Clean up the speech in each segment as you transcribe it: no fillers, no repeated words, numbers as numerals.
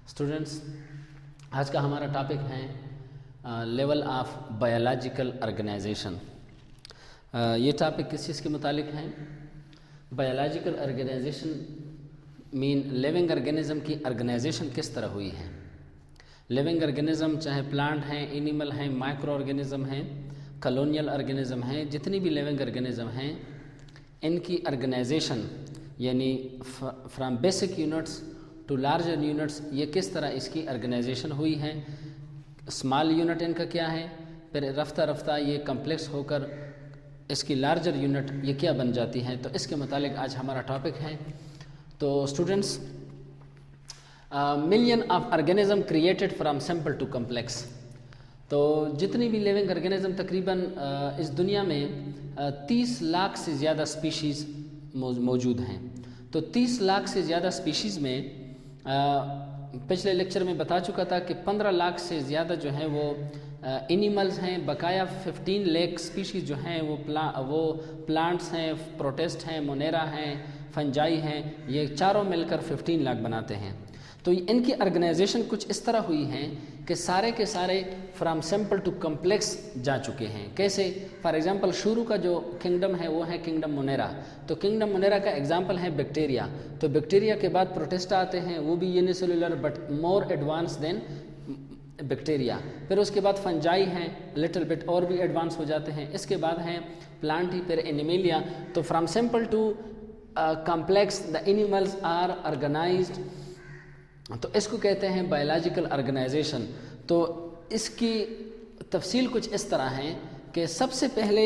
Students, आज का हमारा टॉपिक है लेवल ऑफ बायोलॉजिकल ऑर्गेनाइजेशन। ये टॉपिक किस चीज़ के मुतालिक है? Biological organisation mean living organism की ऑर्गेनाइजेशन किस तरह हुई है। लिविंग ऑर्गेनिज्म चाहे प्लांट हैं, एनिमल हैं, माइक्रो ऑर्गेनिज्म हैं, कॉलोनियल ऑर्गेनिज्म हैं, जितनी भी लिविंग ऑर्गेनिज्म हैं, इनकी ऑर्गेनाइजेशन यानी from basic units to larger units, ये किस तरह इसकी ऑर्गेनाइजेशन हुई है। स्मॉल यूनिट इनका क्या है, फिर रफ्ता रफ्ता ये कम्प्लेक्स होकर इसकी लार्जर यूनिट ये क्या बन जाती हैं। तो इसके मुतालिक आज हमारा टॉपिक है। तो students, million of organism created from simple to complex. तो जितनी भी लिविंग ऑर्गेनिज्म तकरीबन इस दुनिया में 30 लाख से ज़्यादा स्पीशीज़ मौजूद हैं। तो 30 लाख से ज़्यादा स्पीशीज़ में पिछले लेक्चर में बता चुका था कि 15 लाख से ज़्यादा जो हैं वो एनिमल्स हैं। बकाया 15 लाख स्पीशीज़ जो हैं वो प्लांट्स हैं, प्रोटिस्ट हैं, मोनेरा हैं, फंजाई हैं, ये चारों मिलकर 15 लाख बनाते हैं। तो इनकी ऑर्गेनाइजेशन कुछ इस तरह हुई है कि सारे के सारे फ्रॉम सिंपल टू कम्प्लेक्स जा चुके हैं। कैसे? फॉर एग्जांपल शुरू का जो किंगडम है वो है किंगडम मोनेरा। तो किंगडम मोनेरा का एग्जांपल है बैक्टीरिया। तो बैक्टीरिया के बाद प्रोटिस्टा आते हैं, वो भी unicellular but more advance than bacteria. फिर उसके बाद फंजाई हैं, लिटिल बिट और भी एडवांस हो जाते हैं। इसके बाद हैं प्लांट ही, फिर एनिमेलिया। तो from simple to complex the animals are organised, तो इसको कहते हैं बायोलॉजिकल ऑर्गेनाइजेशन। तो इसकी तफसील कुछ इस तरह है कि सबसे पहले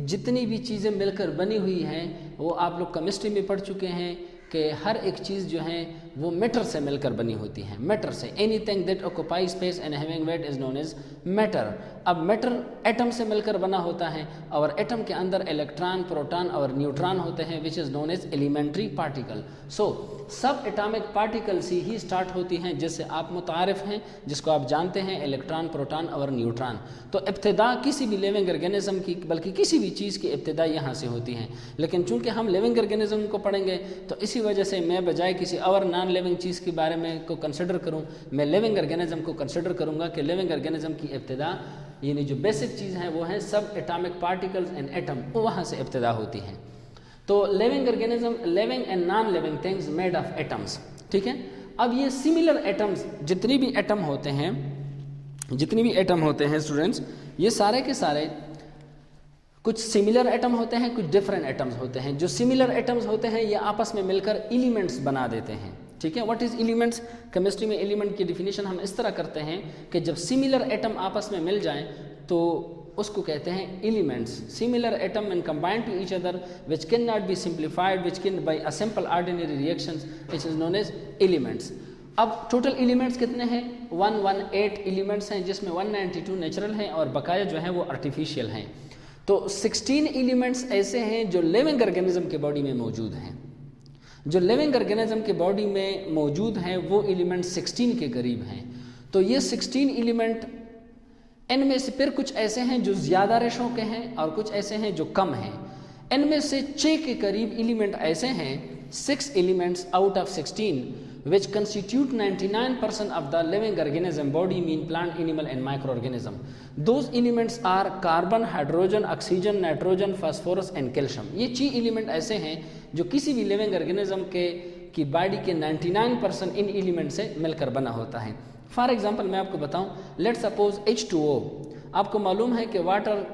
जितनी भी चीज़ें मिलकर बनी हुई हैं वो आप लोग केमिस्ट्री में पढ़ चुके हैं कि हर एक चीज़ जो है वो मैटर से मिलकर बनी होती है। मैटर से, anything that occupy space and having weight is known as matter. अब मैटर एटम से मिलकर बना होता है और एटम के अंदर इलेक्ट्रॉन, प्रोटॉन और न्यूट्रॉन होते हैं, which is known as elementary particle. So subatomic particle से ही स्टार्ट होती हैं, जिससे आप मुतारिफ हैं, जिसको आप जानते हैं, इलेक्ट्रॉन, प्रोटॉन और न्यूट्रॉन। तो इब्तिदा किसी भी लिविंग ऑर्गेनिज्म की, बल्कि किसी भी चीज़ की इब्तिदा यहाँ से होती है। लेकिन चूंकि हम लिविंग ऑर्गेनिज्म को पढ़ेंगे तो इसी वजह से मैं बजाय किसी और नॉन लिविंग चीज़ के बारे में को कंसिडर करूँ, मैं लिविंग ऑर्गेनिज्म को कंसिडर करूँगा कि लिविंग ऑर्गेनिज्म की इब्तिदा यानी जो बेसिक चीज़ है वो है सब एटॉमिक पार्टिकल्स एंड एटम, वो वहाँ से इब्तिदा होती हैं। तो living organism, living and non living things made of atoms, ठीक है। अब ये सिमिलर एटम्स, जितनी भी एटम होते हैं स्टूडेंट्स, ये सारे के सारे कुछ सिमिलर एटम होते हैं, कुछ डिफरेंट एटम्स होते हैं। जो सिमिलर एटम्स होते हैं ये आपस में मिलकर एलिमेंट्स बना देते हैं, ठीक है। What is elements? केमिस्ट्री में एलिमेंट की डिफिनेशन हम इस तरह करते हैं कि जब सिमिलर एटम आपस में मिल जाएं तो उसको कहते हैं elements. Similar atom when combined to each other which can not be simplified, which can by a simple ordinary reactions, which is known as elements. अब टोटल एलिमेंट्स कितने हैं? 118 एलिमेंट्स हैं, जिसमें 192 नेचुरल हैं और बकाया जो है वो आर्टिफिशियल हैं। तो 16 एलिमेंट्स ऐसे हैं जो लिविंग ऑर्गेनिज्म के बॉडी में मौजूद हैं। जो लिविंग ऑर्गेनिज्म के बॉडी में मौजूद हैं वो एलिमेंट 16 के करीब हैं। तो ये 16 एलिमेंट, इनमें से फिर कुछ ऐसे हैं जो ज़्यादा रेशों के हैं और कुछ ऐसे हैं जो कम हैं। इनमें से 6 के करीब एलिमेंट ऐसे हैं, 6 elements out of 16 which constitute 99% of the living organism body, mean plant, animal and microorganism. Those elements are carbon, hydrogen, oxygen, nitrogen, phosphorus and calcium. ये 6 एलिमेंट ऐसे हैं जो किसी भी लिविंग ऑर्गेनिज्म की बॉडी के 99% इन एलिमेंट से मिलकर बना होता है। फॉर एग्जांपल मैं आपको बताऊं, लेट सपोज H2O। आपको मालूम है कि वाटर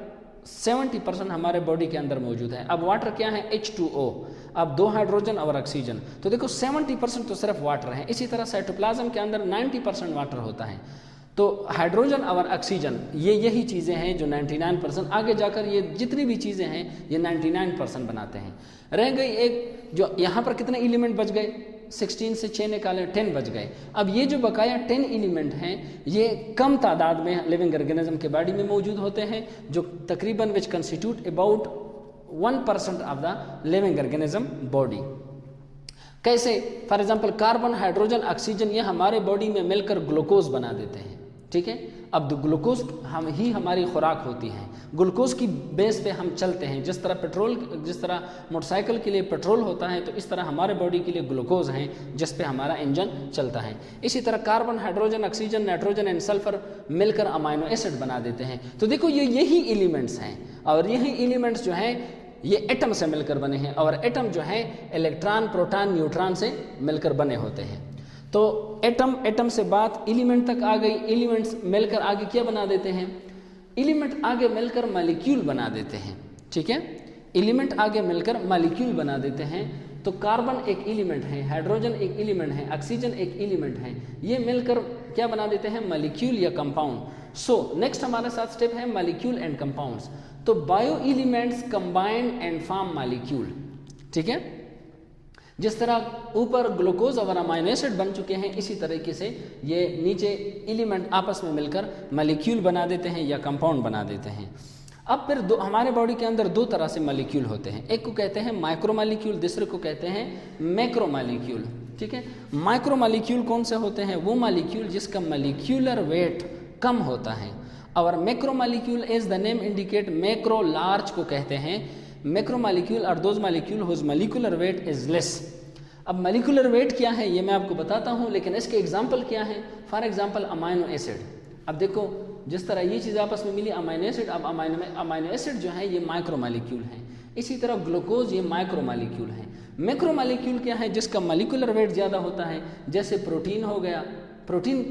70% हमारे बॉडी के अंदर मौजूद है। अब वाटर क्या है? H2O। अब 2 हाइड्रोजन और ऑक्सीजन, तो देखो 70% तो सिर्फ वाटर है। इसी तरह साइटोप्लाज्म के अंदर 90% वाटर होता है। तो हाइड्रोजन और ऑक्सीजन यही चीज़ें हैं जो 99%, आगे जाकर ये जितनी भी चीज़ें हैं ये 99% बनाते हैं। रह गई एक, जो यहाँ पर कितने एलिमेंट बच गए? 16 से 6 निकाले 10 बच गए। अब ये जो बकाया 10 एलिमेंट हैं ये कम तादाद में लिविंग ऑर्गेनिज्म के बॉडी में मौजूद होते हैं, जो तकरीबन which constitute about 1% of the living organism body. कैसे? For example carbon, hydrogen, oxygen ये हमारे बॉडी में मिलकर ग्लूकोज बना देते हैं, ठीक है। अब ग्लूकोज हम ही हमारी खुराक होती है, ग्लूकोज की बेस पे हम चलते हैं। जिस तरह मोटरसाइकिल के लिए पेट्रोल होता है, तो इस तरह हमारे बॉडी के लिए ग्लूकोज हैं जिस पे हमारा इंजन चलता है। इसी तरह carbon, hydrogen, oxygen, nitrogen and sulphur मिलकर अमाइनो एसिड बना देते हैं। तो देखो यही एलिमेंट्स हैं, और यही एलिमेंट्स जो हैं ये एटम से मिलकर बने हैं, और एटम जो है इलेक्ट्रॉन, प्रोटॉन, न्यूट्रॉन से मिलकर बने होते हैं। तो एटम से बात एलिमेंट तक आ गई। एलिमेंट्स मिलकर आगे क्या बना देते हैं? एलिमेंट आगे मिलकर मॉलिक्यूल बना देते हैं, ठीक है। एलिमेंट आगे मिलकर मॉलिक्यूल बना देते हैं। तो कार्बन एक एलिमेंट है, हाइड्रोजन एक एलिमेंट है, ऑक्सीजन एक एलिमेंट है, ये मिलकर क्या बना देते हैं? मॉलिक्यूल या कंपाउंड। सो नेक्स्ट हमारे साथ स्टेप है मॉलिक्यूल एंड कंपाउंड्स। तो bio elements combine and form molecule, ठीक है। जिस तरह ऊपर ग्लूकोज और अमाइनो एसिड बन चुके हैं, इसी तरीके से ये नीचे एलिमेंट आपस में मिलकर मॉलिक्यूल बना देते हैं या कंपाउंड बना देते हैं। अब फिर हमारे बॉडी के अंदर दो तरह से मॉलिक्यूल होते हैं, एक को कहते हैं माइक्रो मॉलिक्यूल, दूसरे को कहते हैं मैक्रो मॉलिक्यूल, ठीक है। माइक्रो मॉलिक्यूल कौन से होते हैं? वो मॉलिक्यूल जिसका मॉलिक्यूलर वेट कम होता है। और macro molecule as the name indicate, macro large को कहते हैं। Macro molecule are those molecule whose molecular weight is less. अब मॉलिक्यूलर वेट क्या है ये मैं आपको बताता हूँ, लेकिन इसके एग्जाम्पल क्या है? For example amino acid. अब देखो जिस तरह ये चीज़ आपस में मिली अमाइनो एसिड, अब अमाइनो एसिड जो है ये माइक्रो मॉलिक्यूल है। इसी तरह ग्लूकोज ये माइक्रो मॉलिक्यूल है। मैक्रो मॉलिक्यूल क्या है? जिसका मॉलिक्यूलर वेट ज़्यादा होता है, जैसे प्रोटीन हो गया। प्रोटीन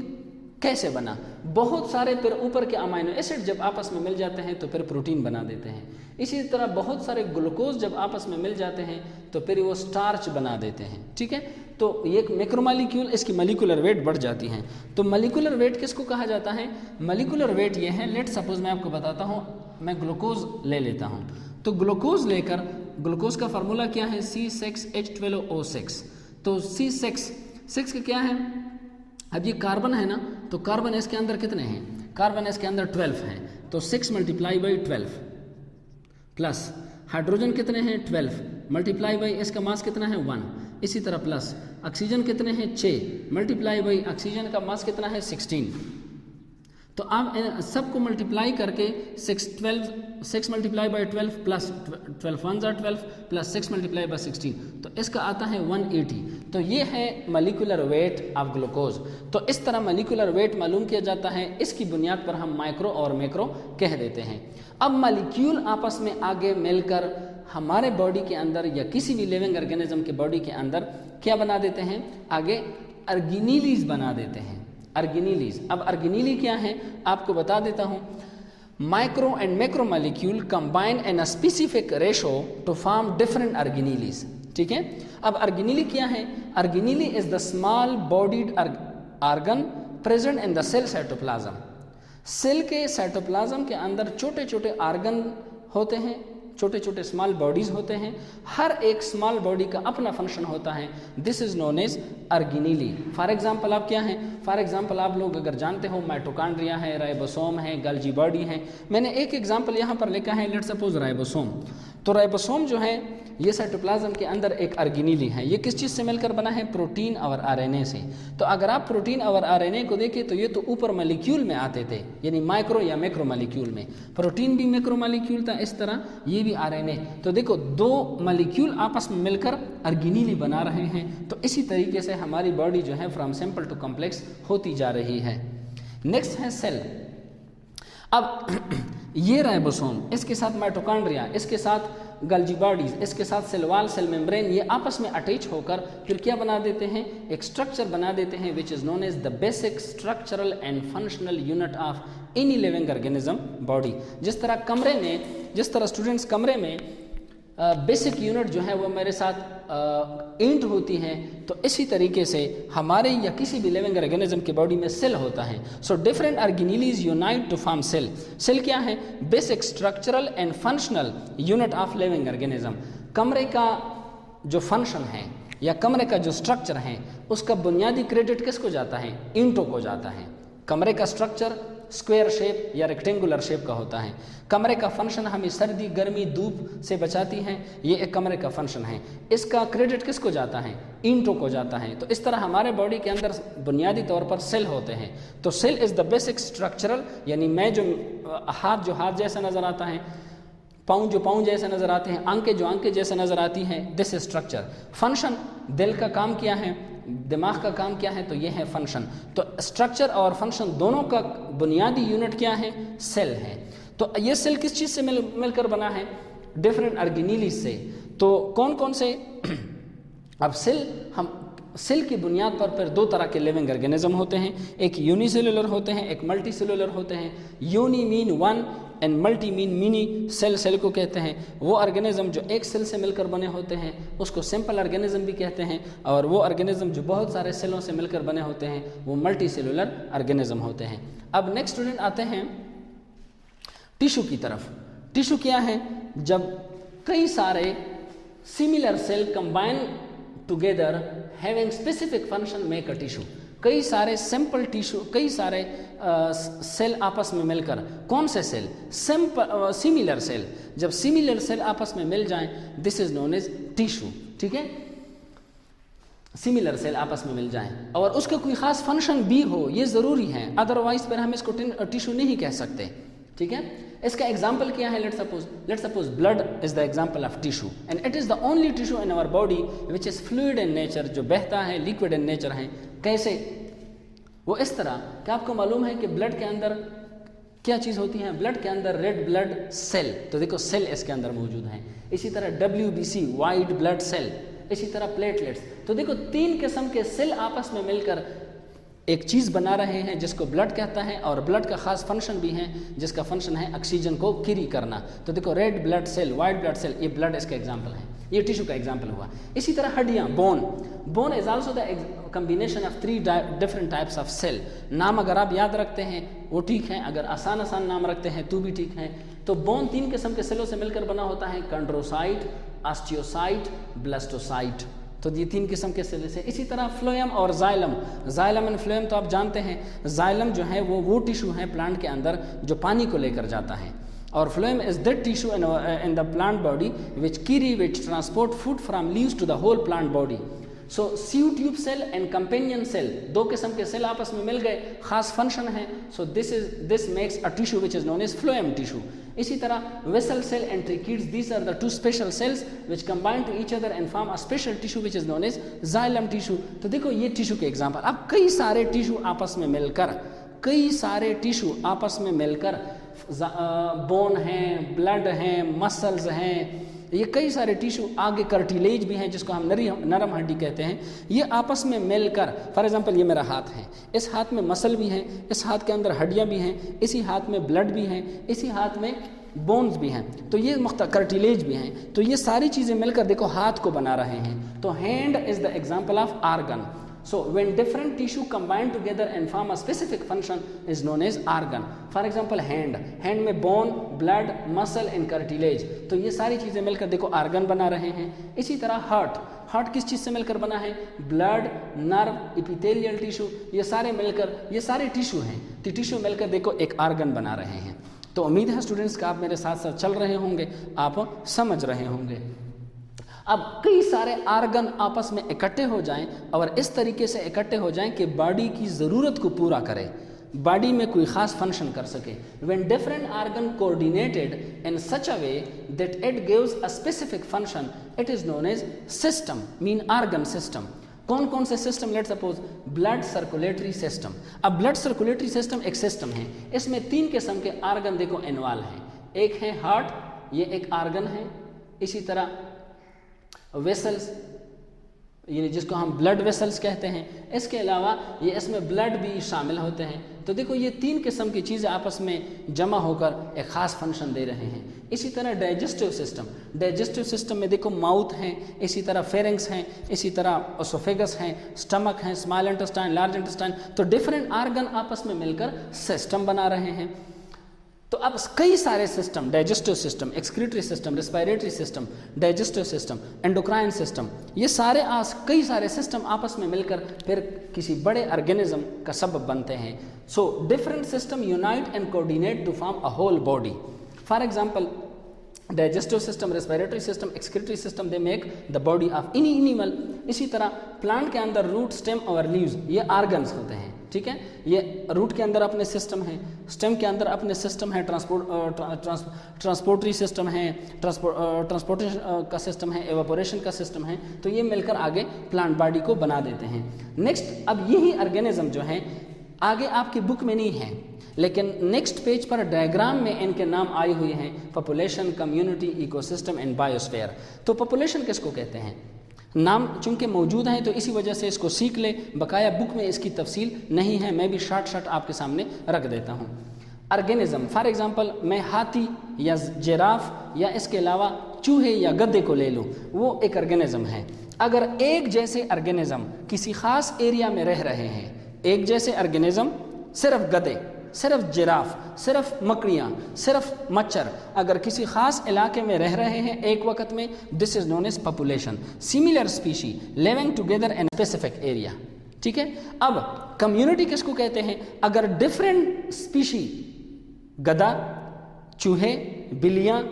कैसे बना? बहुत सारे फिर ऊपर के अमाइनो एसिड जब आपस में मिल जाते हैं तो फिर प्रोटीन बना देते हैं। इसी तरह बहुत सारे ग्लूकोज जब आपस में मिल जाते हैं तो फिर वो स्टार्च बना देते हैं, ठीक है। तो ये मैक्रोमॉलिक्यूल, इसकी मॉलिक्यूलर वेट बढ़ जाती है। तो मॉलिक्यूलर वेट किसको कहा जाता है? मॉलिक्यूलर वेट ये है, लेट सपोज मैं आपको बताता हूँ, मैं ग्लूकोज ले लेता हूँ। तो ग्लूकोज लेकर, ग्लूकोज का फार्मूला क्या है? C6H12O6। तो C6 का क्या है? अब ये कार्बन है ना, तो कार्बन इसके अंदर कितने हैं? कार्बन इसके अंदर 12 हैं, तो 6 मल्टीप्लाई बाई 12 प्लस हाइड्रोजन कितने हैं? 12 मल्टीप्लाई बाई इसका मास कितना है? 1। इसी तरह प्लस ऑक्सीजन कितने हैं? 6 मल्टीप्लाई बाई ऑक्सीजन का मास कितना है? 16। तो आप सबको मल्टीप्लाई करके 6 मल्टीप्लाई बाई 12 प्लस 12 1 ज़ा 12 प्लस 6 मल्टीप्लाई बाई 16, तो इसका आता है 180। तो ये है मॉलिक्यूलर वेट ऑफ ग्लूकोज। तो इस तरह मॉलिक्यूलर वेट मालूम किया जाता है, इसकी बुनियाद पर हम माइक्रो और मैक्रो कह देते हैं। अब मॉलिक्यूल आपस में आगे मिलकर हमारे बॉडी के अंदर या किसी भी लिविंग ऑर्गेनिज्म के बॉडी के अंदर क्या बना देते हैं? आगे ऑर्गेनीलीज बना देते हैं। ऑर्गेनीलीज, अब ऑर्गेनीली क्या है आपको बता देता हूँ। Micro and macro molecule combine in a specific ratio to form different organelles, ठीक है। अब ऑर्गेनीली क्या है? Organelle is the small bodied organ present in the cell cytoplasm. Cell के साइटोप्लाज्म के अंदर छोटे छोटे ऑर्गन होते हैं, छोटे छोटे स्मॉल बॉडीज होते हैं। हर एक स्मॉल बॉडी का अपना फंक्शन होता है। This is known as organelle. For example आप क्या हैं? फॉर एग्जांपल आप लोग अगर जानते हो माइटोकॉन्ड्रिया है, राइबोसोम है, गल्जी बॉडी है। मैंने एक एग्जांपल यहाँ पर लिखा है, लेट्स सपोज राइबोसोम। तो राइबोसोम जो है ये साइटोप्लाज्म के अंदर एक ऑर्गेनीली है। ये किस चीज़ से मिलकर बना है? प्रोटीन और आरएनए से। तो अगर आप प्रोटीन और आरएनए को देखें तो ये तो ऊपर मॉलिक्यूल में आते थे, यानी माइक्रो या मैक्रो मॉलिक्यूल में। प्रोटीन भी मैक्रो मॉलिक्यूल था, इस तरह ये भी आरएनए। तो देखो दो मॉलिक्यूल आपस में मिलकर ऑर्गेनीली बना रहे हैं। तो इसी तरीके से हमारी बॉडी जो है फ्रॉम सिंपल टू कॉम्प्लेक्स होती जा रही है। नेक्स्ट है सेल। अब ये राइबोसोम, इसके साथ माइटोकॉन्ड्रिया, इसके साथ गल्जी बॉडीज, इसके साथ सेल वॉल, सेल मेम्ब्रेन, ये आपस में अटैच होकर फिर क्या बना देते हैं? एक स्ट्रक्चर बना देते हैं which is known as the basic structural and functional unit of any living organism body. जिस तरह स्टूडेंट्स कमरे में बेसिक यूनिट जो है वो मेरे साथ ईंट होती हैं, तो इसी तरीके से हमारे या किसी भी लिविंग ऑर्गेनिज्म के बॉडी में सेल होता है। So different organelles unite to form cell. Cell क्या है? Basic structural and functional unit of living organism. कमरे का जो फंक्शन है या कमरे का जो स्ट्रक्चर है उसका बुनियादी क्रेडिट किसको जाता है? ईंटों को जाता है। कमरे का स्ट्रक्चर स्क्वायर शेप या रेक्टेंगुलर शेप का होता है। कमरे का फंक्शन हमें सर्दी गर्मी धूप से बचाती है, ये एक कमरे का फंक्शन है। इसका क्रेडिट किसको जाता है? ईंटों को जाता है। तो इस तरह हमारे बॉडी के अंदर बुनियादी तौर पर सेल होते हैं। तो cell is the basic structural, यानी मैं जो हाथ जैसा नज़र आता है, पाँव जो पाँव जैसे नज़र आते हैं, आंखें जो आंखें जैसे नज़र आती हैं, दिस इज स्ट्रक्चर। फंक्शन, दिल का काम क्या है, दिमाग का काम क्या है, तो ये है फंक्शन। तो स्ट्रक्चर और फंक्शन दोनों का बुनियादी यूनिट क्या है? सेल है। तो ये सेल किस चीज़ से मिलकर बना है? डिफरेंट ऑर्गेनेली से। तो कौन कौन से अब सेल की बुनियाद पर फिर दो तरह के लिविंग ऑर्गेनिज्म होते हैं, एक यूनिसेलुलर होते हैं, एक मल्टी सेलुलर होते हैं। Uni mean one and multi mean many. Cell को कहते हैं वो ऑर्गेनिज्म जो एक सेल से मिलकर बने होते हैं, उसको सिंपल ऑर्गेनिज्म भी कहते हैं। और वो ऑर्गेनिज्म जो बहुत सारे सेलों से मिलकर बने होते हैं, वो मल्टी सेलुलर ऑर्गेनिज्म होते हैं। अब नेक्स्ट स्टूडेंट आते हैं टिश्यू की तरफ। टिश्यू क्या है? जब कई सारे similar cell combine together having specific function make a tissue. कई सारे सिंपल टिश्यू, कई सारे सेल आपस में मिलकर, कौन से सेल? Similar cell. जब सिमिलर सेल आपस में मिल जाएं, this is known as tissue. ठीक है, सिमिलर सेल आपस में मिल जाएं और उसका कोई खास फंक्शन भी हो, ये ज़रूरी है, अदरवाइज फिर हम इसको टिश्यू नहीं कह सकते। ठीक है, इसका एग्जाम्पल क्या है? Let suppose blood is the example of tissue and it is the only tissue in our body which is fluid in nature, जो बहता है, लिक्विड इन नेचर है। कैसे? वो इस तरह कि आपको मालूम है कि ब्लड के अंदर क्या चीज़ होती है? ब्लड के अंदर रेड ब्लड सेल, तो देखो सेल इसके अंदर मौजूद है। इसी तरह WBC वाइट ब्लड सेल, इसी तरह प्लेटलेट्स। तो देखो 3 किस्म के सेल आपस में मिलकर एक चीज़ बना रहे हैं जिसको ब्लड कहता है, और ब्लड का खास फंक्शन भी है जिसका फंक्शन है ऑक्सीजन को कैरी करना। तो देखो red blood cell, white blood cell, ये ब्लड इसका एग्जाम्पल है, ये टिश्यू का एग्जाम्पल हुआ। इसी तरह हड्डियाँ, bone is also the combination of 3 different types of cell. नाम अगर आप याद रखते हैं वो ठीक है, अगर आसान नाम रखते हैं तो भी ठीक है। तो बोन 3 किस्म के सेलों से मिलकर बना होता है, कंड्रोसाइट, ऑस्टियोसाइट, ब्लास्टोसाइट। तो ये 3 किस्म के सेल से। इसी तरह फ्लोएम और जाइलम एंड फ्लोएम तो आप जानते हैं, जाइलम जो है वो टिश्यू है प्लांट के अंदर जो पानी को लेकर जाता है, और phloem is that tissue in the plant body which transport food from leaves to the whole plant body. So sieve tube cell and companion cell, 2 किस्म के सेल आपस में मिल गए, खास फंक्शन है। So this makes a tissue which is known as phloem tissue. इसी तरह vessel cell and tracheids, these are the 2 special cells which combine to each other and form a special tissue which is known as xylem tissue. तो देखो ये tissue के example. अब कई सारे tissue आपस में मिलकर बोन हैं, ब्लड हैं, मसल्स हैं, ये कई सारे टिश्यू, आगे कार्टिलेज भी हैं जिसको हम नरम हड्डी कहते हैं, ये आपस में मिलकर, फॉर एग्जांपल ये मेरा हाथ है, इस हाथ में मसल भी हैं, इस हाथ के अंदर हड्डियां भी हैं, इसी हाथ में ब्लड भी हैं, इसी हाथ में बोन्स भी हैं, तो ये कार्टिलेज भी हैं। तो ये सारी चीज़ें मिलकर देखो हाथ को बना रहे हैं। तो hand is the example of organ. So when different tissue combine together and form a specific function is known as organ. For example hand में bone, blood, muscle and cartilage, तो ये सारी चीज़ें मिलकर देखो आर्गन बना रहे हैं। इसी तरह हार्ट किस चीज़ से मिलकर बना है? ब्लड, नर्व, एपिथेलियल टिश्यू, ये सारे मिलकर, ये सारे टिश्यू हैं, तो टिश्यू मिलकर देखो एक आर्गन बना रहे हैं। तो उम्मीद है स्टूडेंट्स का आप मेरे साथ साथ चल रहे होंगे, आप समझ रहे होंगे। अब कई सारे आर्गन आपस में इकट्ठे हो जाएं और इस तरीके से इकट्ठे हो जाएं कि बॉडी की ज़रूरत को पूरा करें, बॉडी में कोई ख़ास फंक्शन कर सके। When different organ coordinated in such a way that it gives a specific function, it is known as system, mean organ system. कौन कौन से system? Late suppose blood circulatory system. अब ब्लड सर्कुलेटरी सिस्टम एक system है, इसमें 3 किस्म के argon देखो इन्वॉल्व हैं। एक है हार्ट, ये एक आर्गन है। इसी तरह वेसल्स, ये जिसको हम ब्लड वेसल्स कहते हैं, इसके अलावा ये इसमें ब्लड भी शामिल होते हैं। तो देखो ये 3 किस्म की चीज़ें आपस में जमा होकर एक ख़ास फंक्शन दे रहे हैं। इसी तरह डाइजेस्टिव सिस्टम में देखो माउथ हैं, इसी तरह फेरिंग्स हैं, इसी तरह ओसोफेगस हैं, स्टमक हैं, स्मॉल इंटेस्टाइन, लार्ज इंटेस्टाइन। तो डिफरेंट आर्गन आपस में मिलकर सिस्टम बना रहे हैं। तो अब कई सारे system, digestive system, excretory system, respiratory system, digestive system, endocrine system, ये सारे कई सारे सिस्टम आपस में मिलकर फिर किसी बड़े ऑर्गेनिज्म का सबब बनते हैं. So different system unite and coordinate to form a whole body. For example digestive system, respiratory system, excretory system, they make the body of any animal. इसी तरह प्लांट के अंदर रूट, स्टेम और लीव्स ये ऑर्गन्स होते हैं. ठीक है, ये रूट के अंदर अपने सिस्टम है, स्टेम के अंदर अपने सिस्टम है, ट्रांसपोर्टरी सिस्टम है, ट्रांसपोर्टेशन का सिस्टम है, एवापोरेशन का सिस्टम है. तो ये मिलकर आगे प्लांट बॉडी को बना देते हैं. नेक्स्ट, अब यही ऑर्गेनिज्म जो है आगे आपकी बुक में नहीं है, लेकिन नेक्स्ट पेज पर डायग्राम में इनके नाम आए हुए हैं. Population, community, ecosystem and biosphere. तो पॉपुलेशन किसको कहते हैं? नाम चूंकि मौजूद हैं तो इसी वजह से इसको सीख ले. बकाया बुक में इसकी तफसील नहीं है, मैं भी शॉर्ट आपके सामने रख देता हूँ. ऑर्गेनिज्म, फॉर एग्जांपल मैं हाथी या जिराफ या इसके अलावा चूहे या गधे को ले लूँ, वो एक ऑर्गेनिज्म है. अगर एक जैसे ऑर्गेनिज्म किसी खास एरिया में रह रहे हैं, एक जैसे ऑर्गेनिज्म, सिर्फ गधे, सिर्फ जिराफ, सिर्फ मकड़ियाँ, सिर्फ मच्छर अगर किसी खास इलाके में रह रहे हैं एक वक्त में, this is known as population. Similar species living together in specific area. ठीक है. अब कम्युनिटी किसको कहते हैं? अगर डिफरेंट स्पीशी, गधा, चूहे, बिल्लियाँ,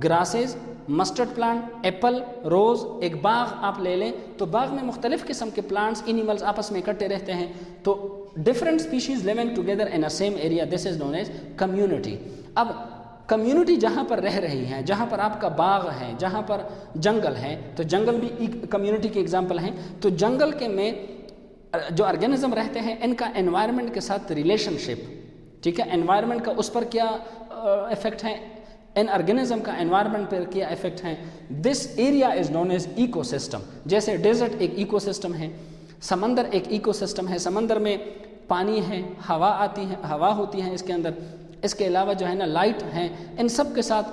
ग्रासेस, मस्टर्ड प्लांट, एप्पल, रोज़, एक बाग आप ले लें तो बाग में मुख्तलिफ किस्म के प्लांट्स, एनिमल्स आपस में इकट्ठे रहते हैं. तो different species living together in a same area, this is known as community. अब कम्युनिटी जहाँ पर रह रही है, जहाँ पर आपका बाग है, जहाँ पर जंगल है, तो जंगल भी कम्युनिटी के एग्जाम्पल हैं. तो जंगल के में जो ऑर्गेनिज्म रहते हैं इनका एनवायरनमेंट के साथ रिलेशनशिप. ठीक है, एनवायरनमेंट का उस पर क्या इफेक्ट है, इन ऑर्गेनिज्म का एनवायरनमेंट पर क्या इफेक्ट है. This area is known as ecosystem. जैसे डेजर्ट एक इकोसिस्टम है, समंदर एक इकोसिस्टम है. समंदर में पानी है, हवा आती है, हवा होती है इसके अंदर. इसके अलावा जो है ना लाइट है, इन सब के साथ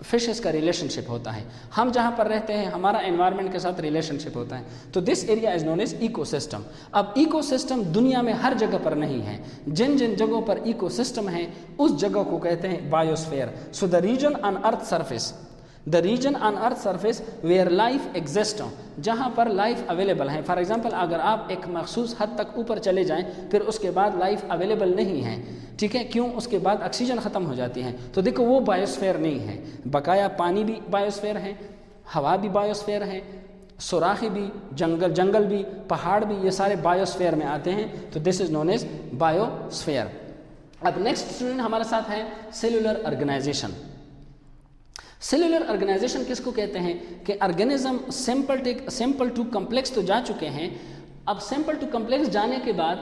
फिशेस का रिलेशनशिप होता है. हम जहाँ पर रहते हैं हमारा एनवायरनमेंट के साथ रिलेशनशिप होता है. तो this area is known as ecosystem. अब इकोसिस्टम दुनिया में हर जगह पर नहीं है. जिन जिन जगहों पर इकोसिस्टम है उस जगह को कहते हैं biosphere. So the region on earth surface, the region on earth surface where life exist, जहाँ पर लाइफ अवेलेबल है. फॉर एग्जांपल अगर आप एक मखसूस हद तक ऊपर चले जाएं फिर उसके बाद लाइफ अवेलेबल नहीं है. ठीक है, क्यों? उसके बाद ऑक्सीजन ख़त्म हो जाती है. तो देखो वो बायोस्फीयर नहीं है. बकाया पानी भी बायोस्फीयर है, हवा भी बायोस्फीयर है, सुराखी भी, जंगल भी, पहाड़ भी, ये सारे बायोस्फीयर में आते हैं. तो this is known as biosphere. अब नेक्स्ट स्टूडेंट हमारे साथ है सेलुलर ऑर्गेनाइजेशन. सेलुलर ऑर्गेनाइजेशन किसको कहते हैं कि ऑर्गेनिज्म सिंपल टू कम्प्लेक्स तो जा चुके हैं. अब सिंपल टू कम्प्लेक्स जाने के बाद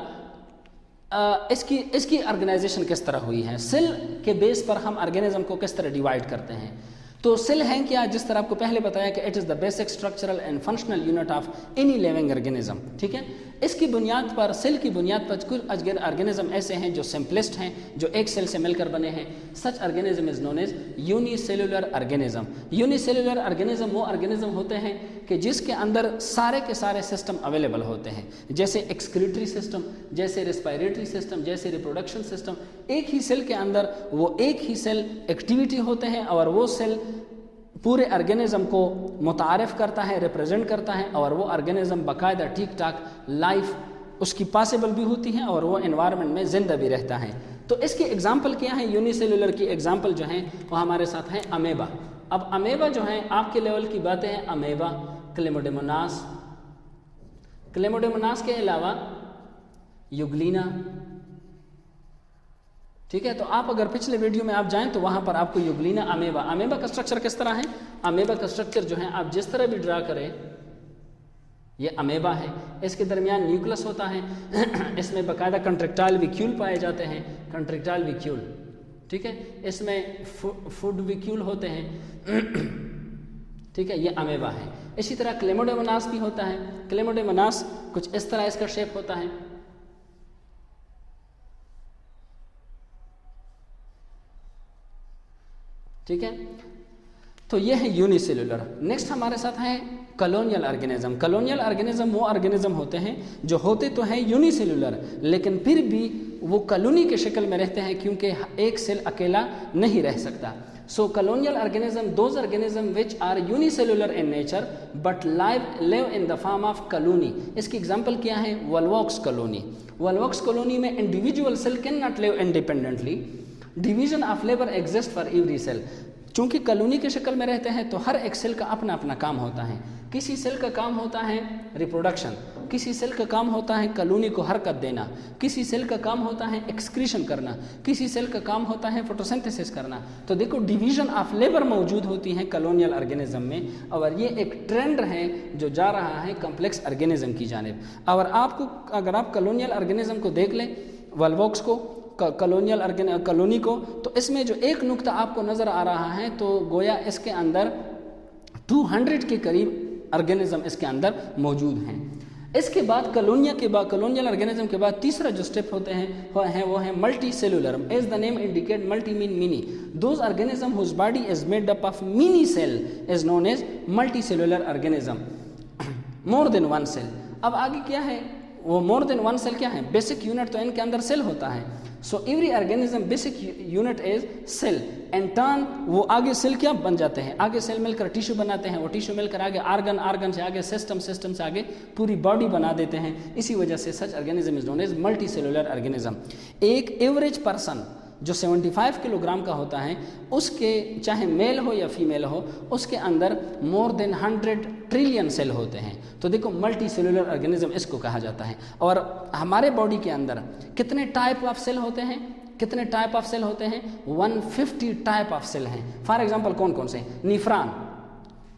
इसकी ऑर्गेनाइजेशन किस तरह हुई है. सेल के बेस पर हम ऑर्गेनिज्म को किस तरह डिवाइड करते हैं. तो सेल हैं क्या? जिस तरह आपको पहले बताया कि it is the basic structural and functional unit of any living organism. ठीक है, इसकी बुनियाद पर, सेल की बुनियाद पर कुछ ऑर्गेनिज्म ऐसे हैं जो सिंपलेस्ट हैं, जो एक सेल से मिलकर बने हैं. Such organism is known as unicellular organism. Unicellular organism वो ऑर्गेनिज्म होते हैं कि जिसके अंदर सारे के सारे सिस्टम अवेलेबल होते हैं, जैसे एक्सक्रीटरी सिस्टम, जैसे रेस्पिरेटरी सिस्टम, जैसे रिप्रोडक्शन सिस्टम. एक ही सेल के अंदर वो एक ही सेल एक्टिविटी होते हैं और वो सेल पूरे ऑर्गेनिज्म को मुतारिफ करता है, रिप्रेजेंट करता है, और वो ऑर्गेनिज्म बाकायदा ठीक ठाक लाइफ उसकी पॉसिबल भी होती है और वो एनवायरनमेंट में जिंदा भी रहता है. तो इसकी एग्जांपल क्या है? यूनिसेलुलर की एग्जांपल जो हैं वो हमारे साथ हैं अमेबा. अब अमेबा जो हैं आपके लेवल की बातें हैं. अमेबा, क्लेमोडेमोनास, क्लेमोडेमोनास के अलावा यूग्लिना. ठीक है, तो आप अगर पिछले वीडियो में आप जाएं तो वहां पर आपको यूग्लिना, अमेबा का स्ट्रक्चर किस तरह है. अमेबा का स्ट्रक्चर जो है आप जिस तरह भी ड्रा करें, ये अमेबा है. इसके दरमियान न्यूक्लियस होता है. इसमें बाकायदा कंट्रेक्टाइल विक्यूल पाए जाते हैं, कंट्रेक्टाइल विक्यूल. ठीक है, इसमें फूड विक्यूल होते हैं. ठीक है, ये अमेबा है. इसी तरह क्लेमोडेमोनास भी होता है. क्लेमोडेमोनास कुछ इस तरह इसका शेप होता है. ठीक है, तो ये है यूनिसेलुलर. नेक्स्ट हमारे साथ है कॉलोनियल ऑर्गेनिज्म। कॉलोनियल ऑर्गेनिज्म वो ऑर्गेनिज्म होते हैं जो होते तो हैं यूनिसेलुलर, लेकिन फिर भी वो कॉलोनी के शक्ल में रहते हैं, क्योंकि एक सेल अकेला नहीं रह सकता। So colonial organism those organism which are unicellular in nature but live in the form of colony. इसकी एग्जांपल क्या है? Volvox colony. वोल्वॉक्स कॉलोनी में individual cell can not live independently, division of labour exist for every cell. चूंकि colony के शक्ल में रहते हैं तो हर एक सेल का अपना अपना काम होता है। किसी सेल का काम होता है रिप्रोडक्शन, किसी सेल का काम होता है कॉलोनी को हरकत देना, किसी सेल का काम होता है एक्सक्रीशन करना, किसी सेल का काम होता है फोटोसिंथेसिस करना। तो देखो डिवीजन ऑफ लेबर मौजूद होती है कॉलोनियल ऑर्गेनिज्म में, और ये एक ट्रेंड है जो जा रहा है कॉम्प्लेक्स ऑर्गेनिज्म की जानिब। और आपको अगर आप कॉलोनियल ऑर्गेनिज्म को देख लें, वोल्वॉक्स को, कॉलोनियल कॉलोनी को, तो इसमें जो एक नुक्ता आपको नज़र आ रहा है तो गोया इसके अंदर 200 के करीब ऑर्गेनिज्म इसके अंदर मौजूद हैं। इसके बाद कॉलोनियल ऑर्गेनिज्म के बाद तीसरा जो स्टेप होते हैं वो है multi cellular. As the name indicate, multi mean many. Those organism whose body is made up of many cell is known as multi cellular organism, more than one cell. अब आगे क्या है? वो मोर देन वन सेल क्या है? Basic unit तो इनके अंदर सेल होता है। So every organism basic unit is cell and turn, वो आगे सेल क्या बन जाते हैं? आगे सेल मिलकर टिश्यू बनाते हैं, वो टिश्यू मिलकर आगे आर्गन, आर्गन से आगे सिस्टम, सिस्टम से आगे पूरी बॉडी बना देते हैं। इसी वजह से such organism is known as multi cellular organism. एक एवरेज पर्सन जो 75 किलोग्राम का होता है, उसके चाहे मेल हो या फीमेल हो, उसके अंदर मोर देन 100 ट्रिलियन सेल होते हैं। तो देखो मल्टी सेलुलर ऑर्गेनिज्म इसको कहा जाता है। और हमारे बॉडी के अंदर कितने टाइप ऑफ सेल होते हैं? कितने टाइप ऑफ सेल होते हैं? 150 टाइप ऑफ सेल हैं। फॉर एग्जांपल कौन कौन से?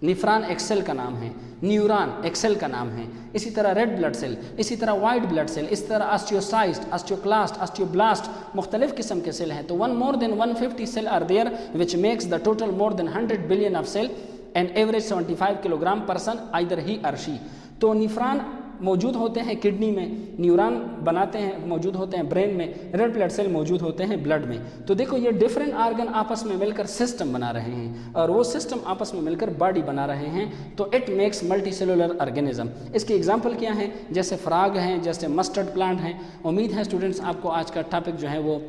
निफ्रॉन एक सेल का नाम है, न्यूरॉन एक सेल का नाम है, इसी तरह रेड ब्लड सेल, इसी तरह वाइट ब्लड सेल, इसी तरह ऑस्टियोसाइट, ऑस्टियोक्लास्ट, ऑस्टियोब्लास्ट, मुख्तलिफ किस्म के सेल हैं। तो more than 150 cell are there which makes the total more than 100 billion of cell and average 75 kilogram person either he or she. तो निफ्रॉन मौजूद होते हैं किडनी में, न्यूरॉन बनाते हैं मौजूद होते हैं ब्रेन में, रेड ब्लड सेल मौजूद होते हैं ब्लड में। तो देखो ये डिफरेंट ऑर्गन आपस में मिलकर सिस्टम बना रहे हैं, और वो सिस्टम आपस में मिलकर बॉडी बना रहे हैं। तो it makes multi cellular organism. इसके एग्जांपल क्या हैं? जैसे फ्रॉग हैं, जैसे मस्टर्ड प्लांट हैं। उम्मीद है स्टूडेंट्स आपको आज का टॉपिक जो है वो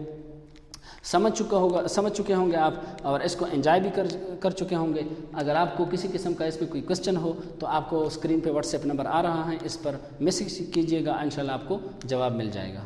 समझ चुके होंगे आप, और इसको एंजॉय भी कर चुके होंगे। अगर आपको किसी किस्म का इस पर कोई क्वेश्चन हो तो आपको स्क्रीन पे व्हाट्सएप नंबर आ रहा है, इस पर मैसेज कीजिएगा, इंशाल्लाह आपको जवाब मिल जाएगा।